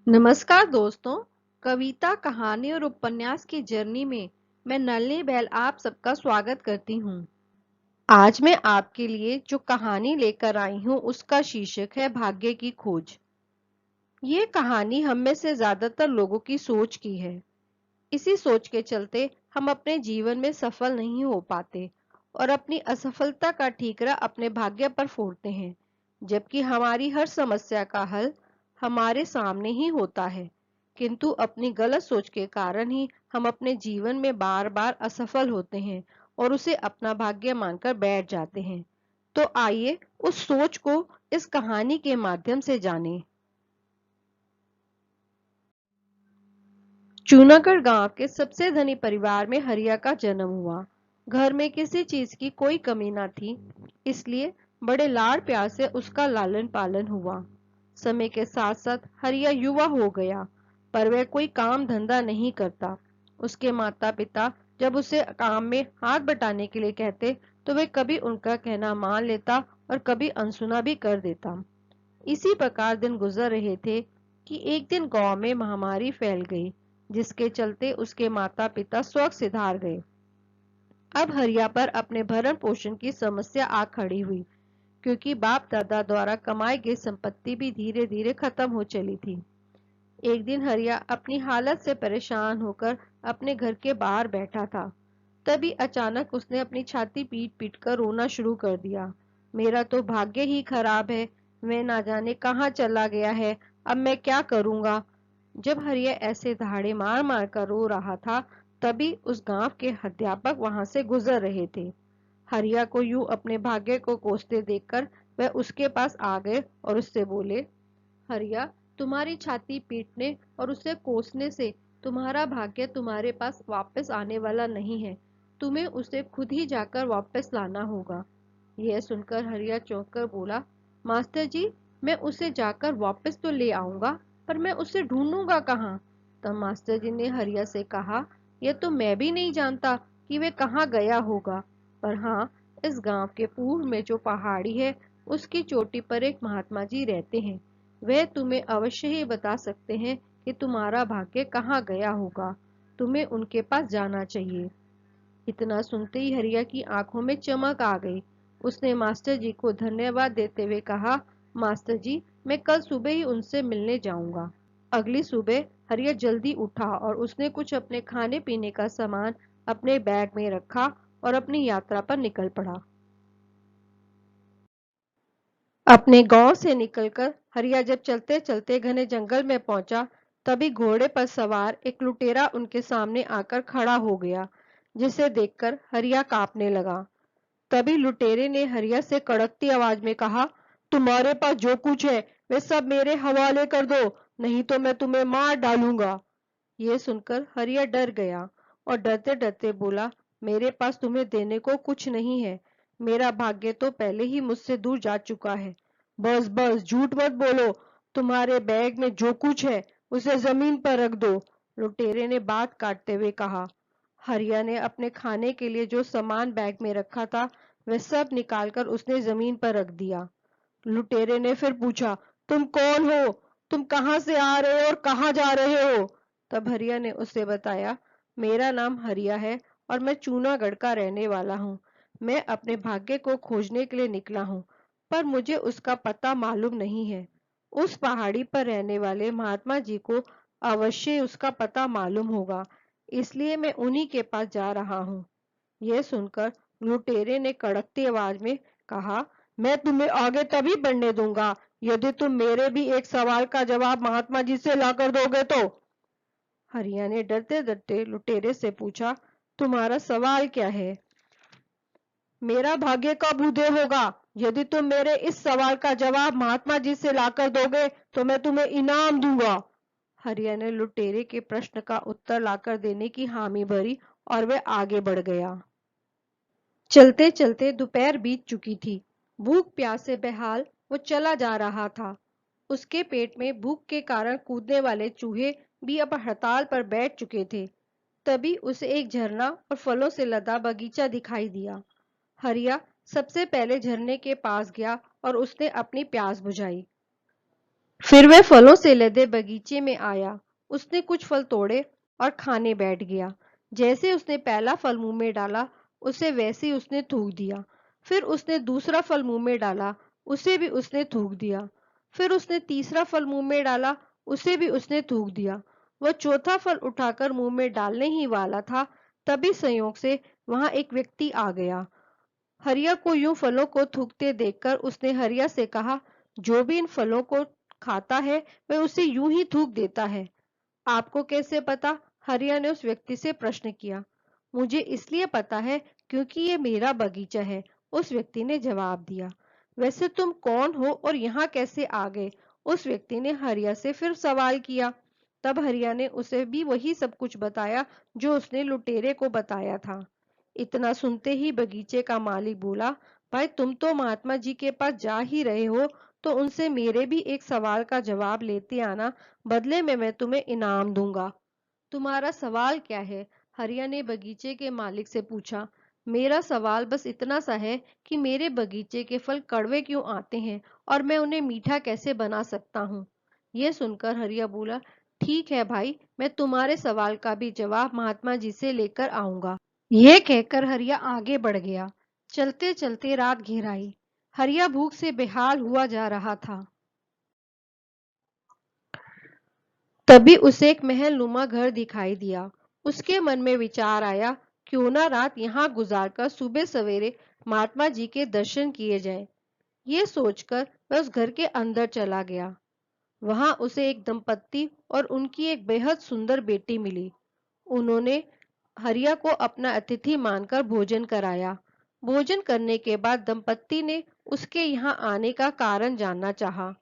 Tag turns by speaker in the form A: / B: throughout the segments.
A: नमस्कार दोस्तों। कविता, कहानी और उपन्यास की जर्नी में मैं नलिनी बहल आप सबका स्वागत करती हूँ। आज मैं आपके लिए जो कहानी लेकर आई हूँ उसका शीर्षक है भाग्य की खोज। ये कहानी हम में से ज्यादातर लोगों की सोच की है। इसी सोच के चलते हम अपने जीवन में सफल नहीं हो पाते और अपनी असफलता का ठीकरा अपने भाग्य पर फोड़ते हैं, जबकि हमारी हर समस्या का हल हमारे सामने ही होता है। किंतु अपनी गलत सोच के कारण ही हम अपने जीवन में बार बार असफल होते हैं और उसे अपना भाग्य मानकर बैठ जाते हैं। तो आइए उस सोच को इस कहानी के माध्यम से जानें। जूनागढ़ गांव के सबसे धनी परिवार में हरिया का जन्म हुआ। घर में किसी चीज की कोई कमी न थी, इसलिए बड़े लाड़ प्यार से उसका लालन पालन हुआ। समय के साथ साथ हरिया युवा हो गया, पर वह कोई काम धंधा नहीं करता। उसके माता पिता जब उसे काम में हाथ बटाने के लिए कहते, तो वह कभी उनका कहना मान लेता और कभी अनसुना भी कर देता। इसी प्रकार दिन गुजर रहे थे कि एक दिन गांव में महामारी फैल गई, जिसके चलते उसके माता पिता स्वर्ग सिधार गए। अब हरिया पर अपने भरण पोषण की समस्या आ खड़ी हुई, क्योंकि बाप दादा द्वारा कमाई गई संपत्ति भी धीरे धीरे खत्म हो चली थी। एक दिन हरिया अपनी हालत से परेशान होकर अपने घर के बाहर बैठा था। तभी अचानक उसने अपनी छाती पीट पीट कर रोना शुरू कर दिया। मेरा तो भाग्य ही खराब है, मैं ना जाने कहाँ चला गया है, अब मैं क्या करूंगा। जब हरिया ऐसे दहाड़े मार मार कर रो रहा था, तभी उस गांव के अध्यापक वहां से गुजर रहे थे। हरिया को यूं अपने भाग्य को कोसते देखकर वह उसके पास आ गए और उससे बोले, हरिया, तुम्हारी छाती पीटने और उसे कोसने से तुम्हारा भाग्य तुम्हारे पास वापस आने वाला नहीं है। तुम्हें उसे खुद ही जाकर वापस लाना होगा। यह सुनकर हरिया चौंक कर बोला, मास्टर जी, मैं उसे जाकर वापस तो ले आऊंगा, पर मैं उसे ढूंढूंगा कहाँ। तब मास्टर जी ने हरिया से कहा, यह तो मैं भी नहीं जानता कि वे कहाँ गया होगा, पर हाँ, इस गांव के पूर्व में जो पहाड़ी है, उसकी चोटी पर एक महात्मा जी रहते हैं। वे तुम्हें अवश्य ही बता सकते हैं कि तुम्हारा भाग्य कहाँ गया होगा। तुम्हें उनके पास जाना चाहिए। इतना सुनते ही हरिया की आंखों में चमक आ गई। उसने मास्टर जी को धन्यवाद देते हुए कहा, मास्टर जी, मैं कल सुबह ही उनसे मिलने जाऊंगा। अगली सुबह हरिया जल्दी उठा और उसने कुछ अपने खाने पीने का सामान अपने बैग में रखा और अपनी यात्रा पर निकल पड़ा। अपने गांव से निकलकर हरिया जब चलते चलते घने जंगल में पहुंचा, तभी घोड़े पर सवार एक लुटेरा उनके सामने आकर खड़ा हो गया, जिसे देखकर हरिया कांपने लगा। तभी लुटेरे ने हरिया से कड़कती आवाज में कहा, तुम्हारे पास जो कुछ है वे सब मेरे हवाले कर दो, नहीं तो मैं तुम्हें मार डालूंगा। ये सुनकर हरिया डर गया और डरते डरते बोला, मेरे पास तुम्हें देने को कुछ नहीं है। मेरा भाग्य तो पहले ही मुझसे दूर जा चुका है। बस बस झूठ मत बोलो, तुम्हारे बैग में जो कुछ है उसे जमीन पर रख दो, लुटेरे ने बात काटते हुए कहा। हरिया ने अपने खाने के लिए जो सामान बैग में रखा था वह सब निकालकर उसने जमीन पर रख दिया। लुटेरे ने फिर पूछा, तुम कौन हो? तुम कहां से आ रहे हो और कहां जा रहे हो? तब हरिया ने उसे बताया, मेरा नाम हरिया है और मैं चूनागढ़ का रहने वाला हूँ। मैं अपने भाग्य को खोजने के लिए निकला हूँ, पर मुझे उसका पता मालूम नहीं है। उस पहाड़ी पर रहने वाले महात्मा जी को अवश्य उसका पता मालूम होगा, इसलिए मैं उन्हीं के पास जा रहा हूँ। यह सुनकर लुटेरे ने कड़कती आवाज में कहा, मैं तुम्हें आगे तभी बढ़ने दूंगा यदि तुम मेरे भी एक सवाल का जवाब महात्मा जी से लाकर दोगे तो। हरिया ने डरते डरते लुटेरे से पूछा, तुम्हारा सवाल क्या है? मेरा भाग्य कब उदय होगा? यदि तुम मेरे इस सवाल का जवाब महात्मा जी से लाकर दोगे तो मैं तुम्हें इनाम दूंगा। हरिया ने लुटेरे के प्रश्न का उत्तर लाकर देने की हामी भरी और वह आगे बढ़ गया। चलते चलते दोपहर बीत चुकी थी। भूख प्यास से बेहाल वो चला जा रहा था। उसके पेट में भूख के कारण कूदने वाले चूहे भी अब हड़ताल पर बैठ चुके थे। तभी उसे एक झरना और फलों से लदा बगीचा दिखाई दिया। हरिया सबसे पहले झरने के पास गया और उसने अपनी प्यास बुझाई। फिर वह फलों से लदे बगीचे में आया। उसने कुछ फल तोड़े और खाने बैठ गया। जैसे उसने पहला फल मुंह में डाला, उसे वैसे ही उसने थूक दिया। फिर उसने दूसरा फल मुंह में डाला, उसे भी उसने थूक दिया। फिर उसने तीसरा फल मुंह में डाला, उसे भी उसने थूक दिया। वह चौथा फल उठाकर मुंह में डालने ही वाला था, तभी संयोग से वहां एक व्यक्ति आ गया। हरिया को यूं फलों को थूकते देखकर उसने हरिया से कहा, जो भी इन फलों को खाता है वह उसे यूं ही थूक देता है। आपको कैसे पता? हरिया ने उस व्यक्ति से प्रश्न किया। मुझे इसलिए पता है क्योंकि ये मेरा बगीचा है, उस व्यक्ति ने जवाब दिया। वैसे तुम कौन हो और यहाँ कैसे आ गए? उस व्यक्ति ने हरिया से फिर सवाल किया। तब हरिया ने उसे भी वही सब कुछ बताया जो उसने लुटेरे को बताया था। इतना सुनते ही बगीचे का मालिक बोला, भाई तुम तो महात्मा जी के पास जा ही रहे हो, तो उनसे मेरे भी एक सवाल का जवाब लेते आना, बदले में मैं तुम्हें इनाम दूंगा। तुम्हारा सवाल क्या है? हरिया ने बगीचे के मालिक से पूछा। मेरा सवाल बस इतना सा है कि मेरे बगीचे के फल कड़वे क्यों आते हैं और मैं उन्हें मीठा कैसे बना सकता हूँ। यह सुनकर हरिया बोला, ठीक है भाई, मैं तुम्हारे सवाल का भी जवाब महात्मा जी से लेकर आऊंगा। यह कहकर हरिया आगे बढ़ गया। चलते चलते रात घिर आई। हरिया भूख से बेहाल हुआ जा रहा था। तभी उसे एक महल नुमा घर दिखाई दिया। उसके मन में विचार आया, क्यों ना रात यहाँ गुजारकर सुबह सवेरे महात्मा जी के दर्शन किए जाए। ये सोचकर वह उस घर के अंदर चला गया। वहां उसे एक दंपत्ति और उनकी एक बेहद सुंदर बेटी मिली। उन्होंने हरिया को अपना अतिथि मानकर भोजन कराया। भोजन करने के बाद दंपत्ति ने उसके यहाँ आने का कारण जानना चाहा।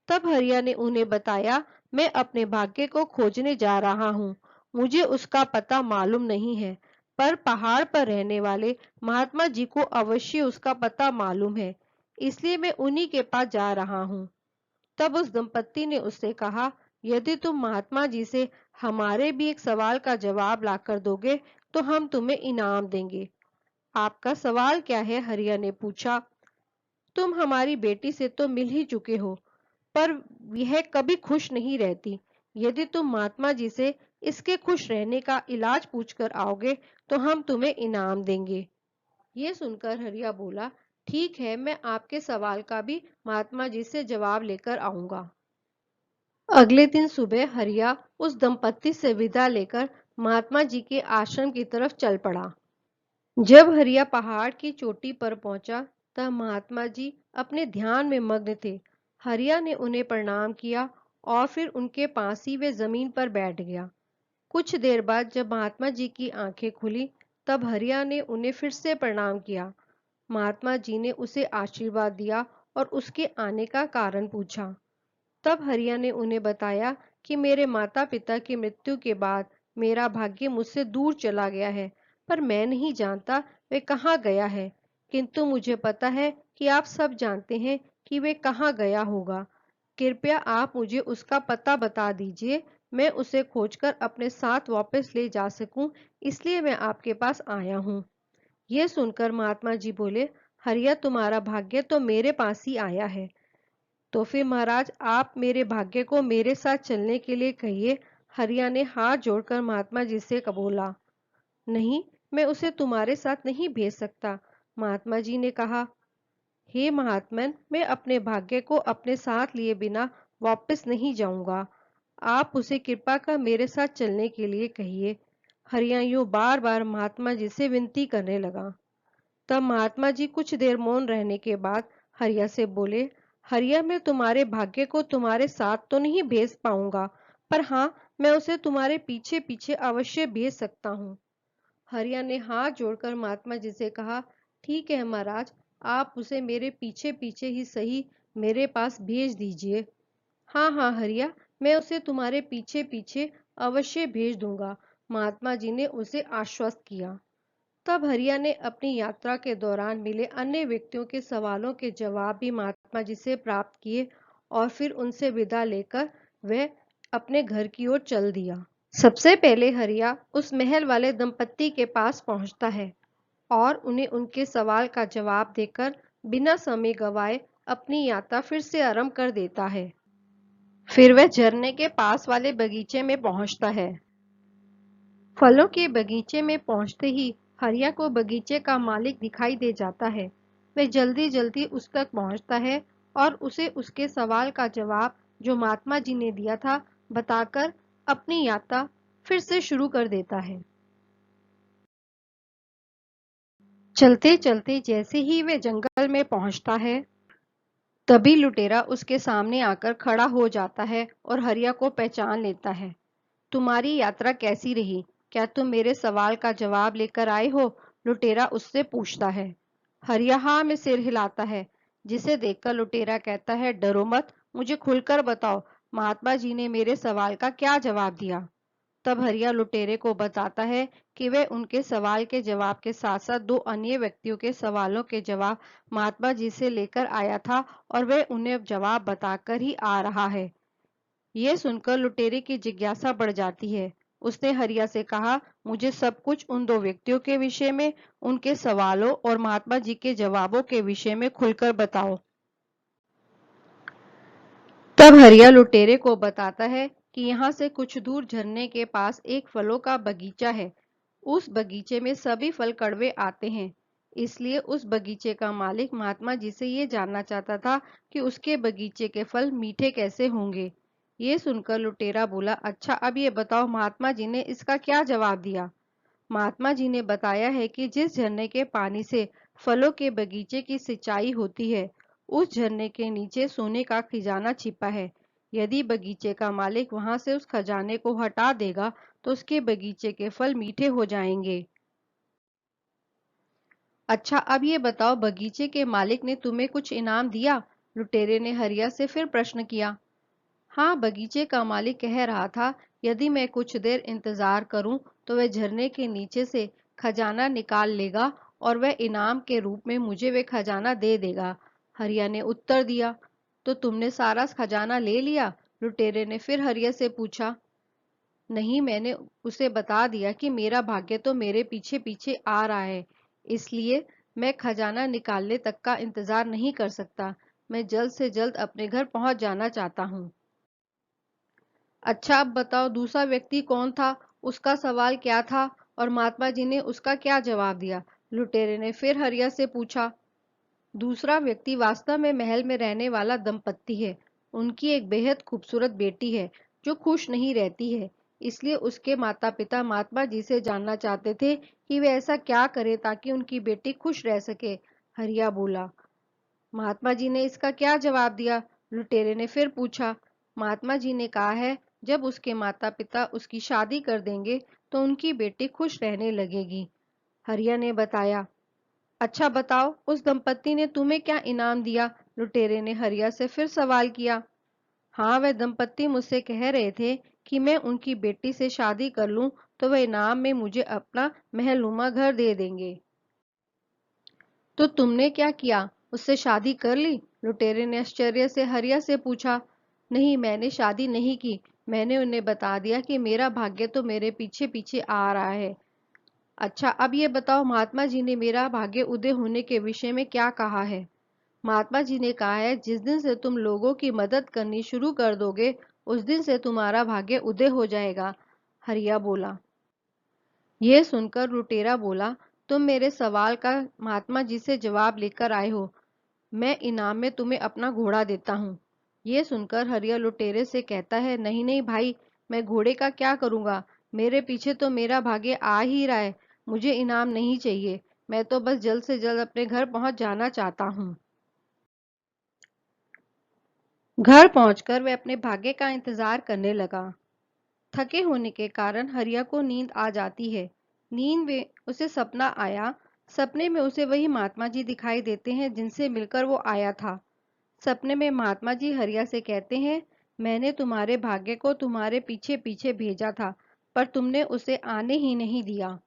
A: तब हरिया ने उन्हें बताया, मैं अपने भाग्य को खोजने जा रहा हूँ। मुझे उसका पता मालूम नहीं है, पर पहाड़ पर रहने वाले महात्मा जी को अवश्य उसका पता मालूम है, इसलिए मैं उन्हीं के पास जा रहा हूँ। तब उस दंपत्ति ने उससे कहा, यदि तुम महात्मा जी से हमारे भी एक सवाल का जवाब लाकर दोगे तो हम तुम्हें इनाम देंगे। आपका सवाल क्या है? हरिया ने पूछा। तुम हमारी बेटी से तो मिल ही चुके हो, पर यह कभी खुश नहीं रहती। यदि तुम महात्मा जी से इसके खुश रहने का इलाज पूछकर आओगे तो हम तुम्हें इनाम देंगे। ये सुनकर हरिया बोला, ठीक है, मैं आपके सवाल का भी महात्मा जी से जवाब लेकर आऊंगा। अगले दिन सुबह हरिया उस दंपत्ति से विदा लेकर महात्मा जी के आश्रम की तरफ चल पड़ा। जब हरिया पहाड़ की चोटी पर पहुंचा, तब महात्मा जी अपने ध्यान में मग्न थे। हरिया ने उन्हें प्रणाम किया और फिर उनके पास ही वे जमीन पर बैठ गया। कुछ देर बाद जब महात्मा जी की आंखें खुली, तब हरिया ने उन्हें फिर से प्रणाम किया। महात्मा जी ने उसे आशीर्वाद दिया और उसके आने का कारण पूछा। तब हरिया ने उन्हें बताया कि मेरे माता पिता की मृत्यु के बाद मेरा भाग्य मुझसे दूर चला गया है, पर मैं नहीं जानता वे कहाँ गया है। किंतु मुझे पता है कि आप सब जानते हैं कि वे कहाँ गया होगा। कृपया आप मुझे उसका पता बता दीजिए, मैं उसे खोजकर अपने साथ वापस ले जा सकूं, इसलिए मैं आपके पास आया हूँ। यह सुनकर महात्मा जी बोले, हरिया तुम्हारा भाग्य तो मेरे पास ही आया है। तो फिर महाराज आप मेरे भाग्य को मेरे साथ चलने के लिए कहिए। हरिया ने हाथ जोड़कर महात्मा जी से बोला। नहीं, मैं उसे तुम्हारे साथ नहीं भेज सकता। महात्मा जी ने कहा, हे महात्मन, मैं अपने भाग्य को अपने साथ लिए बिना वापस नहीं जाऊंगा। आप उसे कृपा कर मेरे साथ चलने के लिए कहिए। हरिया यूं बार बार महात्मा जी से विनती करने लगा। तब महात्मा जी कुछ देर मौन रहने के बाद हरिया से बोले, हरिया, मैं तुम्हारे भाग्य को तुम्हारे साथ तो नहीं भेज पाऊंगा, पर हाँ, मैं उसे तुम्हारे पीछे पीछे अवश्य भेज सकता हूँ। हरिया ने हाथ जोड़कर महात्मा जी से कहा, ठीक है महाराज, आप उसे मेरे पीछे पीछे ही सही मेरे पास भेज दीजिए। हाँ हाँ हरिया, मैं उसे तुम्हारे पीछे पीछे अवश्य भेज दूंगा। महात्मा जी ने उसे आश्वस्त किया। तब हरिया ने अपनी यात्रा के दौरान मिले अन्य व्यक्तियों के सवालों के जवाब भी महात्मा जी से प्राप्त किए और फिर उनसे विदा लेकर वह अपने घर की ओर चल दिया। सबसे पहले हरिया उस महल वाले दंपत्ति के पास पहुंचता है और उन्हें उनके सवाल का जवाब देकर बिना समय गवाए अपनी यात्रा फिर से आरंभ कर देता है। फिर वह झरने के पास वाले बगीचे में पहुंचता है। फलों के बगीचे में पहुंचते ही हरिया को बगीचे का मालिक दिखाई दे जाता है। वह जल्दी जल्दी उस तक पहुंचता है और उसे उसके सवाल का जवाब जो महात्मा जी ने दिया था बताकर अपनी यात्रा फिर से शुरू कर देता है। चलते चलते जैसे ही वह जंगल में पहुंचता है तभी लुटेरा उसके सामने आकर खड़ा हो जाता है और हरिया को पहचान लेता है। तुम्हारी यात्रा कैसी रही? क्या तुम मेरे सवाल का जवाब लेकर आए हो? लुटेरा उससे पूछता है। हरिया हाँ में सिर हिलाता है, जिसे देखकर लुटेरा कहता है, डरो मत, मुझे खुलकर बताओ, महात्मा जी ने मेरे सवाल का क्या जवाब दिया? तब हरिया लुटेरे को बताता है कि वह उनके सवाल के जवाब के साथ साथ दो अन्य व्यक्तियों के सवालों के जवाब महात्मा जी से लेकर आया था और वह उन्हें जवाब बताकर ही आ रहा है। यह सुनकर लुटेरे की जिज्ञासा बढ़ जाती है। उसने हरिया से कहा, मुझे सब कुछ उन दो व्यक्तियों के विषय में, उनके सवालों और महात्मा जी के जवाबों के विषय में खुलकर बताओ। तब हरिया लुटेरे को बताता है कि यहाँ से कुछ दूर झरने के पास एक फलों का बगीचा है। उस बगीचे में सभी फल कड़वे आते हैं, इसलिए उस बगीचे का मालिक महात्मा जी से ये जानना चाहता था कि उसके बगीचे के फल मीठे कैसे होंगे। ये सुनकर लुटेरा बोला, अच्छा अब ये बताओ महात्मा जी ने इसका क्या जवाब दिया? महात्मा जी ने बताया है कि जिस झरने के पानी से फलों के बगीचे की सिंचाई होती है उस झरने के नीचे सोने का खजाना छिपा है। यदि बगीचे का मालिक वहां से उस खजाने को हटा देगा तो उसके बगीचे के फल मीठे हो जाएंगे। अच्छा अब ये बताओ बगीचे के मालिक ने तुम्हें कुछ इनाम दिया? लुटेरे ने हरिया से फिर प्रश्न किया। हाँ, बगीचे का मालिक कह रहा था यदि मैं कुछ देर इंतजार करूं तो वह झरने के नीचे से खजाना निकाल लेगा और वह इनाम के रूप में मुझे वह खजाना दे देगा। हरिया ने उत्तर दिया। तो तुमने सारा खजाना ले लिया? लुटेरे ने फिर हरिया से पूछा। नहीं, मैंने उसे बता दिया कि मेरा भाग्य तो मेरे पीछे पीछे आ रहा है, इसलिए मैं खजाना निकालने तक का इंतजार नहीं कर सकता। मैं जल्द से जल्द अपने घर पहुंच जाना चाहता हूँ। अच्छा अब बताओ दूसरा व्यक्ति कौन था? उसका सवाल क्या था और महात्मा जी ने उसका क्या जवाब दिया? लुटेरे ने फिर हरिया से पूछा। दूसरा व्यक्ति वास्तव में महल में रहने वाला दंपत्ति है। उनकी एक बेहद खूबसूरत बेटी है जो खुश नहीं रहती है, इसलिए उसके माता पिता महात्मा जी से जानना चाहते थे कि वे ऐसा क्या करें ताकि उनकी बेटी खुश रह सके। हरिया बोला। महात्मा जी ने इसका क्या जवाब दिया? लुटेरे ने फिर पूछा। महात्मा जी ने कहा है जब उसके माता पिता उसकी शादी कर देंगे तो उनकी बेटी खुश रहने लगेगी। हरिया ने बताया। अच्छा बताओ उस दंपत्ति ने तुम्हें क्या इनाम दिया? लुटेरे ने हरिया से फिर सवाल किया। हाँ, वह दंपत्ति मुझसे कह रहे थे कि मैं उनकी बेटी से शादी कर लूं तो वह इनाम में मुझे अपना महलनुमा घर दे देंगे। तो तुमने क्या किया, उससे शादी कर ली? लुटेरे ने आश्चर्य से हरिया से पूछा। नहीं, मैंने शादी नहीं की। मैंने उन्हें बता दिया कि मेरा भाग्य तो मेरे पीछे पीछे आ रहा है। अच्छा अब ये बताओ महात्मा जी ने मेरा भाग्य उदय होने के विषय में क्या कहा है? महात्मा जी ने कहा है जिस दिन से तुम लोगों की मदद करनी शुरू कर दोगे उस दिन से तुम्हारा भाग्य उदय हो जाएगा। हरिया बोला। यह सुनकर लुटेरा बोला, तुम मेरे सवाल का महात्मा जी से जवाब लेकर आए हो, मैं इनाम में तुम्हें अपना घोड़ा देता हूँ। ये सुनकर हरिया लुटेरे से कहता है, नहीं नहीं भाई, मैं घोड़े का क्या करूंगा, मेरे पीछे तो मेरा भाग्य आ ही रहा है, मुझे इनाम नहीं चाहिए, मैं तो बस जल्द से जल्द अपने घर पहुंच जाना चाहता हूँ। घर पहुंचकर वह अपने भाग्य का इंतजार करने लगा। थके होने के कारण हरिया को नींद आ जाती है। नींद में उसे सपना आया। सपने में उसे वही महात्मा जी दिखाई देते हैं जिनसे मिलकर वो आया था। सपने में महात्मा जी हरिया से कहते हैं, मैंने तुम्हारे भाग्य को तुम्हारे पीछे पीछे भेजा था पर तुमने उसे आने ही नहीं दिया।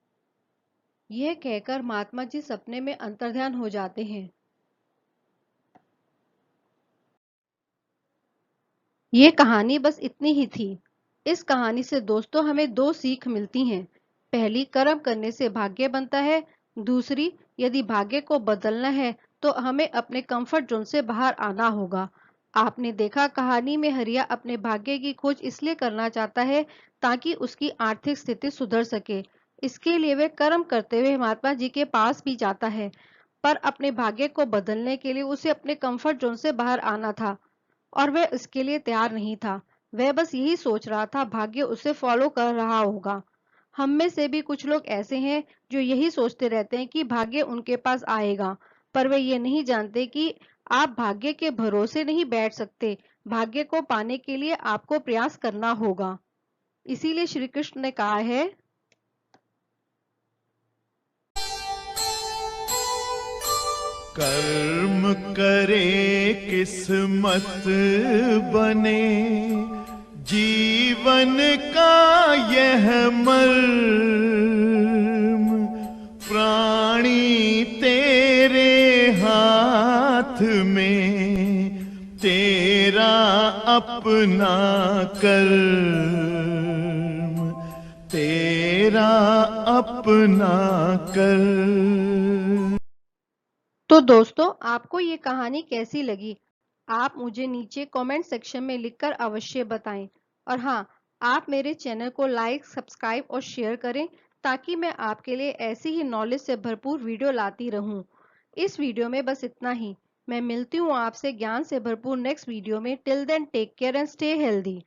A: यह कहकर महात्मा जी सपने में अंतर्ध्यान हो जाते हैं। ये कहानी बस इतनी ही थी। इस कहानी से दोस्तों हमें दो सीख मिलती हैं। पहली, कर्म करने से भाग्य बनता है। दूसरी, यदि भाग्य को बदलना है तो हमें अपने कंफर्ट जोन से बाहर आना होगा। आपने देखा, कहानी में हरिया अपने भाग्य की खोज इसलिए करना चाहता है ताकि उसकी आर्थिक स्थिति सुधर सके। इसके लिए वह कर्म करते हुए महात्मा जी के पास भी जाता है, पर अपने भाग्य को बदलने के लिए उसे अपने कंफर्ट जोन से बाहर आना था और वह इसके लिए तैयार नहीं था। वह बस यही सोच रहा था भाग्य उसे फॉलो कर रहा होगा। हम में से भी कुछ लोग ऐसे हैं जो यही सोचते रहते हैं कि भाग्य उनके पास आएगा, पर वे ये नहीं जानते कि आप भाग्य के भरोसे नहीं बैठ सकते। भाग्य को पाने के लिए आपको प्रयास करना होगा। इसीलिए श्री कृष्ण ने कहा है,
B: कर्म करे किस्मत बने, जीवन का यह मर्म, प्राणी तेरे हाथ में, तेरा अपना कर्म, तेरा अपना कर्म।
A: तो दोस्तों, आपको ये कहानी कैसी लगी? आप मुझे नीचे कमेंट सेक्शन में लिखकर अवश्य बताएं। और हाँ, आप मेरे चैनल को लाइक, सब्सक्राइब और शेयर करें ताकि मैं आपके लिए ऐसी ही नॉलेज से भरपूर वीडियो लाती रहूं। इस वीडियो में बस इतना ही। मैं मिलती हूँ आपसे ज्ञान से भरपूर नेक्स्ट वीडियो में। Till then take care and stay healthy.